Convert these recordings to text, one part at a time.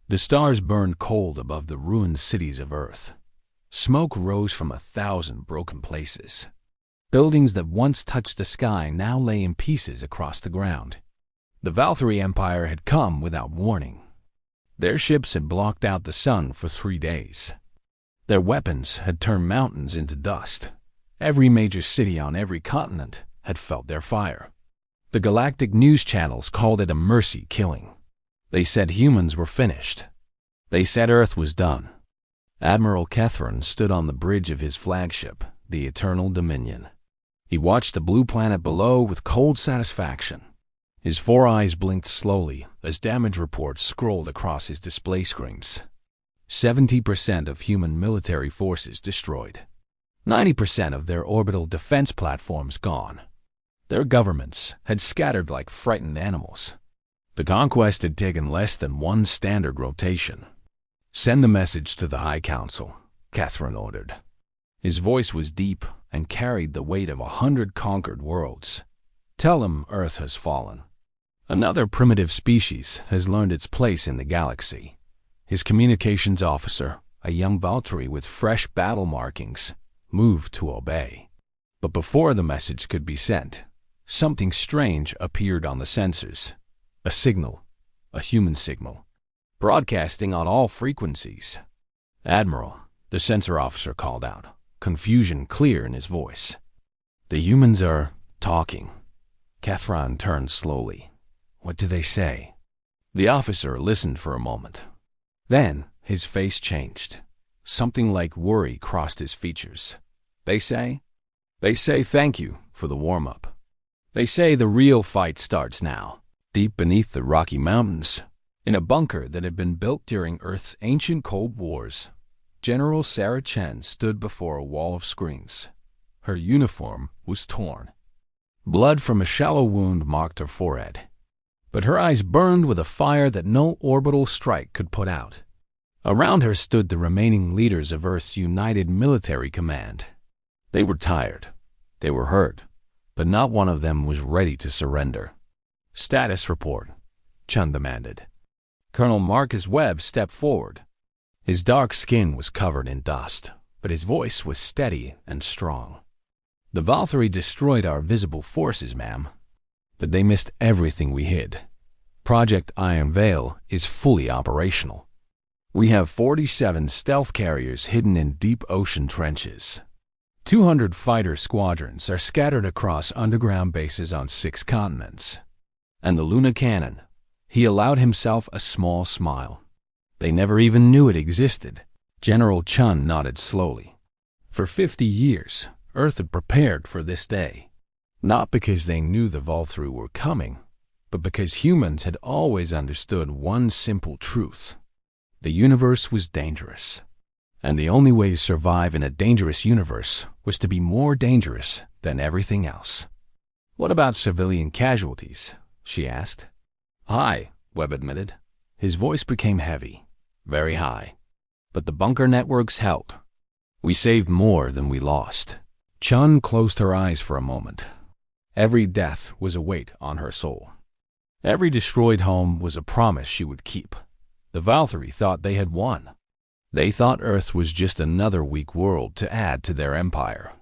The stars burned cold above the ruined cities of Earth. Smoke rose from 1,000 broken places. Buildings that once touched the sky now lay in pieces across the ground. The Valkyrie Empire had come without warning. Their ships had blocked out the sun for 3 days. Their weapons had turned mountains into dust. Every major city on every continent had felt their fire. The galactic news channels called it a mercy killing. They said humans were finished. They said Earth was done. Admiral Kethran stood on the bridge of his flagship, the Eternal Dominion. He watched the blue planet below with cold satisfaction. His 4 eyes blinked slowly as damage reports scrolled across his display screens. 70% of human military forces destroyed. 90% of their orbital defense platforms gone. Their governments had scattered like frightened animals. The conquest had taken less than 1 standard rotation. "Send the message to the High Council," Kethran ordered. His voice was deep and carried the weight of 100 conquered worlds. "Tell them Earth has fallen. Another primitive species has learned its place in the galaxy." His communications officer, a young Valkyrie with fresh battle markings, moved to obey. But before the message could be sent, something strange appeared on the sensors. A signal, a human signal, broadcasting on all frequencies. "Admiral," the sensor officer called out, confusion clear in his voice. "The humans are talking." Kethran turned slowly. "What do they say?" The officer listened for a moment. Then his face changed. Something like worry crossed his features. They say thank you for the warm-up. They say the real fight starts now, deep beneath the Rocky Mountains, in a bunker that had been built during Earth's ancient Cold Wars. General Sarah Chen stood before a wall of screens. Her uniform was torn. Blood from a shallow wound marked her forehead. But her eyes burned with a fire that no orbital strike could put out. Around her stood the remaining leaders of Earth's United Military Command. They were tired. They were hurt. But not one of them was ready to surrender. "Status report," Chun demanded. Colonel Marcus Webb stepped forward. His dark skin was covered in dust, but his voice was steady and strong. "The Valkyrie destroyed our visible forces, ma'am. But they missed everything we hid. Project Iron Veil is fully operational. We have 47 stealth carriers hidden in deep ocean trenches. 200 fighter squadrons are scattered across underground bases on 6 continents. And the Luna Cannon," he allowed himself a small smile. "They never even knew it existed." General Chun nodded slowly. For 50 years, Earth had prepared for this day. Not because they knew the Valkyrie were coming, but because humans had always understood one simple truth. The universe was dangerous. And the only way to survive in a dangerous universe was to be more dangerous than everything else. "What about civilian casualties?" she asked. "High," Webb admitted. His voice became heavy, very high. "But the bunker networks held. We saved more than we lost." Chun closed her eyes for a moment. Every death was a weight on her soul. Every destroyed home was a promise she would keep. The Valkyrie thought they had won. They thought Earth was just another weak world to add to their empire.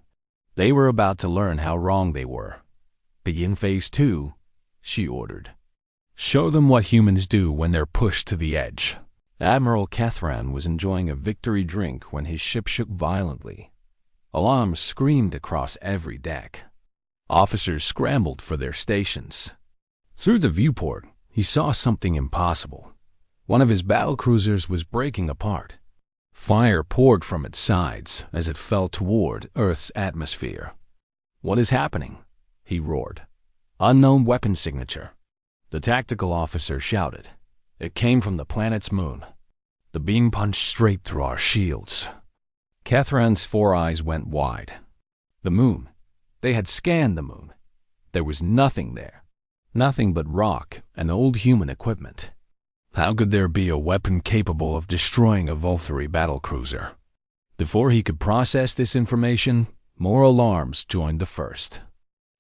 They were about to learn how wrong they were. "Begin phase 2, she ordered. "Show them what humans do when they're pushed to the edge." Admiral Kethran was enjoying a victory drink when his ship shook violently. Alarms screamed across every deck. Officers scrambled for their stations. Through the viewport, he saw something impossible. One of his battlecruisers was breaking apart. Fire poured from its sides as it fell toward Earth's atmosphere. "What is happening?" he roared. "Unknown weapon signature." The tactical officer shouted. "It came from the planet's moon. The beam punched straight through our shields." Kethran's 4 eyes went wide. The moon. They had scanned the moon. There was nothing there. Nothing but rock and old human equipment. How could there be a weapon capable of destroying a Valkyrie battlecruiser? Before he could process this information, more alarms joined the first.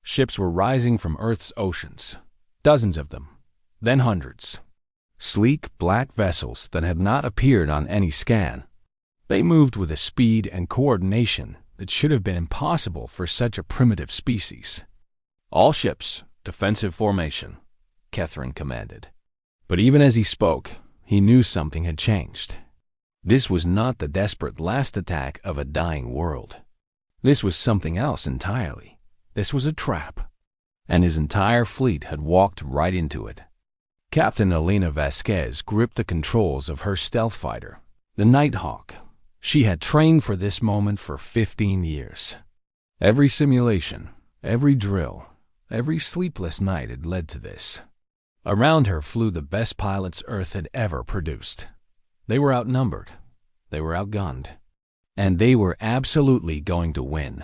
Ships were rising from Earth's oceans. Dozens of them, then hundreds. Sleek, black vessels that had not appeared on any scan. They moved with a speed and coordination that should have been impossible for such a primitive species. "All ships, defensive formation," Catherine commanded. But even as he spoke, he knew something had changed. This was not the desperate last attack of a dying world. This was something else entirely. This was a trap. And his entire fleet had walked right into it. Captain Elena Vasquez gripped the controls of her stealth fighter, the Nighthawk. She had trained for this moment for 15 years. Every simulation, every drill, every sleepless night had led to this. Around her flew the best pilots Earth had ever produced. They were outnumbered, they were outgunned, and they were absolutely going to win.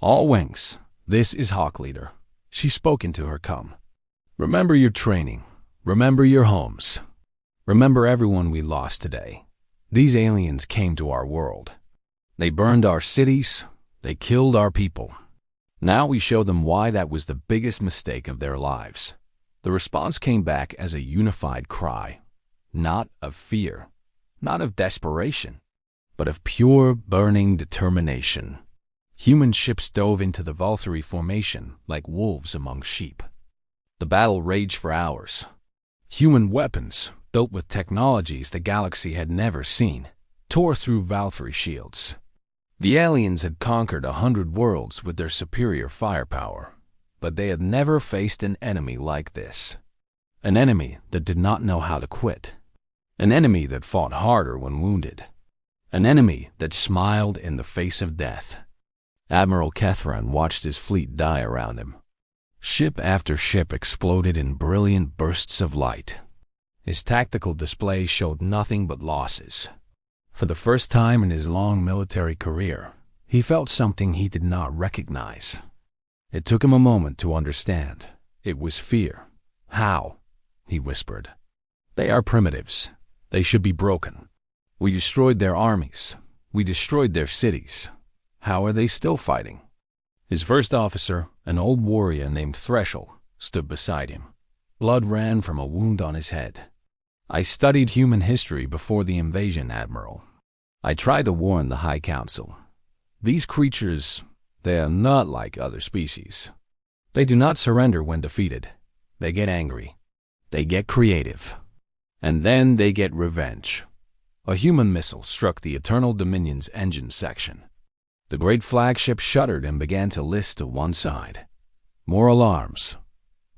"All wings, this is Hawk Leader," she spoke into her com. "Remember your training, remember your homes, remember everyone we lost today. These aliens came to our world. They burned our cities, they killed our people. Now we show them why that was the biggest mistake of their lives." The response came back as a unified cry, not of fear, not of desperation, but of pure, burning determination. Human ships dove into the Valkyrie formation like wolves among sheep. The battle raged for hours. Human weapons, built with technologies the galaxy had never seen, tore through Valkyrie shields. The aliens had conquered 100 worlds with their superior firepower, but they had never faced an enemy like this. An enemy that did not know how to quit. An enemy that fought harder when wounded. An enemy that smiled in the face of death. Admiral Catherine watched his fleet die around him. Ship after ship exploded in brilliant bursts of light. His tactical display showed nothing but losses. For the first time in his long military career, he felt something he did not recognize. It took him a moment to understand. It was fear. "How?" he whispered. "They are primitives. They should be broken. We destroyed their armies. We destroyed their cities. How are they still fighting?" His first officer, an old warrior named Threshold, stood beside him. Blood ran from a wound on his head. "I studied human history before the invasion, Admiral. I tried to warn the High Council. These creatures, they are not like other species. They do not surrender when defeated. They get angry. They get creative. And then they get revenge." A human missile struck the Eternal Dominion's engine section. The great flagship shuddered and began to list to one side. More alarms.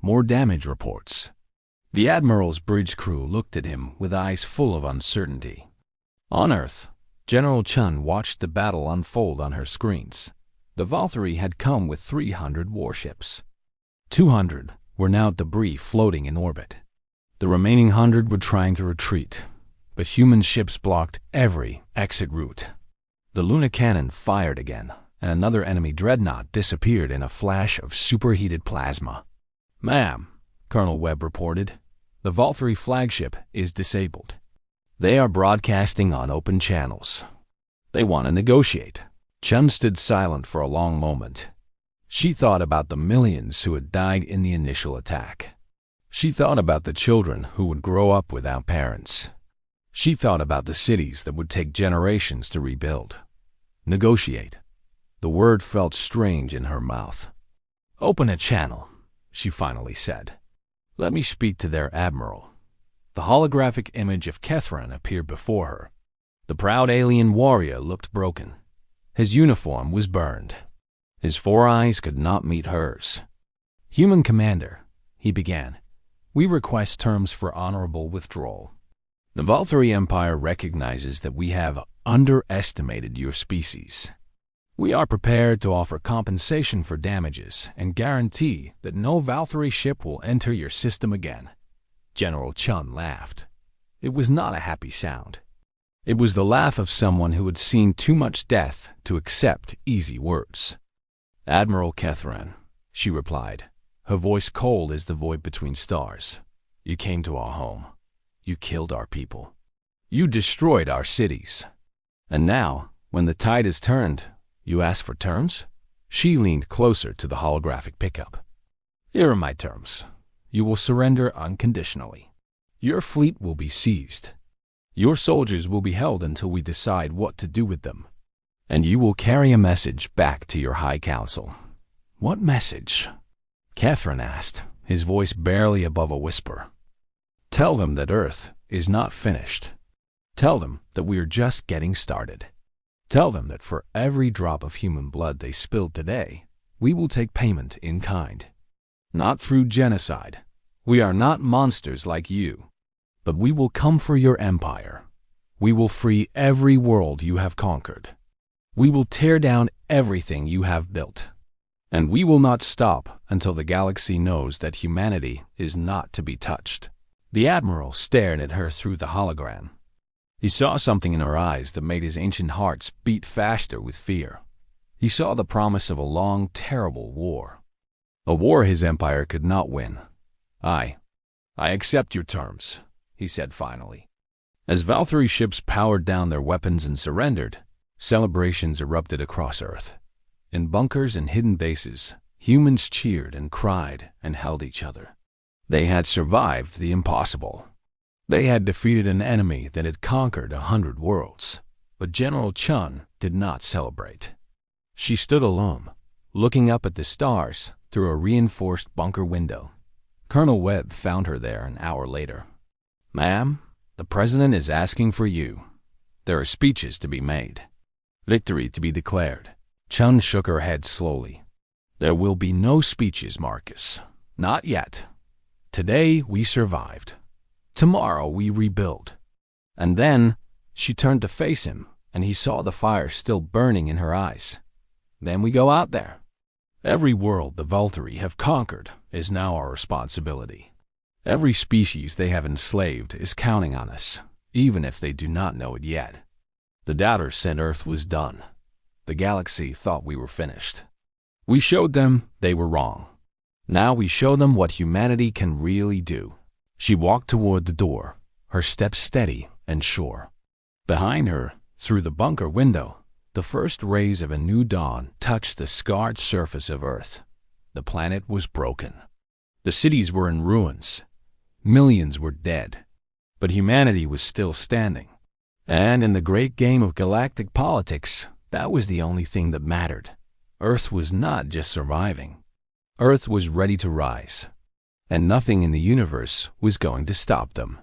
More damage reports. The Admiral's bridge crew looked at him with eyes full of uncertainty. On Earth, General Chun watched the battle unfold on her screens. The Valkyrie had come with 300 warships. 200 were now debris floating in orbit. The remaining 100 were trying to retreat, but human ships blocked every exit route. The Luna cannon fired again, and another enemy dreadnought disappeared in a flash of superheated plasma. "Ma'am," Colonel Webb reported, "the Valkyrie flagship is disabled. They are broadcasting on open channels. They want to negotiate." Chun stood silent for a long moment. She thought about the millions who had died in the initial attack. She thought about the children who would grow up without parents. She thought about the cities that would take generations to rebuild. Negotiate. The word felt strange in her mouth. "Open a channel," she finally said. "Let me speak to their admiral." The holographic image of Catherine appeared before her. The proud alien warrior looked broken. His uniform was burned. His 4 eyes could not meet hers. "Human Commander," he began, "we request terms for honorable withdrawal. The Valkyrie Empire recognizes that we have underestimated your species. We are prepared to offer compensation for damages and guarantee that no Valkyrie ship will enter your system again." General Chun laughed. It was not a happy sound. It was the laugh of someone who had seen too much death to accept easy words. "Admiral Catherine," she replied, her voice cold as the void between stars. "You came to our home. You killed our people. You destroyed our cities. And now, when the tide has turned, you ask for terms?" She leaned closer to the holographic pickup. "Here are my terms. You will surrender unconditionally. Your fleet will be seized. Your soldiers will be held until we decide what to do with them. And you will carry a message back to your High Council." "What message?" Catherine asked, his voice barely above a whisper. "Tell them that Earth is not finished. Tell them that we are just getting started. Tell them that for every drop of human blood they spilled today, we will take payment in kind. Not through genocide. We are not monsters like you. But we will come for your empire. We will free every world you have conquered. We will tear down everything you have built. And we will not stop until the galaxy knows that humanity is not to be touched." The Admiral stared at her through the hologram. He saw something in her eyes that made his ancient hearts beat faster with fear. He saw the promise of a long, terrible war. A war his empire could not win. I accept your terms," he said finally. As Valkyrie ships powered down their weapons and surrendered, celebrations erupted across Earth. In bunkers and hidden bases, humans cheered and cried and held each other. They had survived the impossible. They had defeated an enemy that had conquered 100 worlds. But General Chun did not celebrate. She stood alone, looking up at the stars through a reinforced bunker window. Colonel Webb found her there an hour later. "Ma'am, the President is asking for you. There are speeches to be made. Victory to be declared." Chun shook her head slowly. "There will be no speeches, Marcus. Not yet. Today we survived. Tomorrow we rebuild." And then she turned to face him, and he saw the fire still burning in her eyes. "Then we go out there. Every world the Valkyrie have conquered is now our responsibility. Every species they have enslaved is counting on us, even if they do not know it yet. The doubters said Earth was done. The galaxy thought we were finished. We showed them they were wrong. Now we show them what humanity can really do." She walked toward the door, her steps steady and sure. Behind her, through the bunker window, the first rays of a new dawn touched the scarred surface of Earth. The planet was broken. The cities were in ruins. Millions were dead. But humanity was still standing. And in the great game of galactic politics, that was the only thing that mattered. Earth was not just surviving. Earth was ready to rise. And nothing in the universe was going to stop them.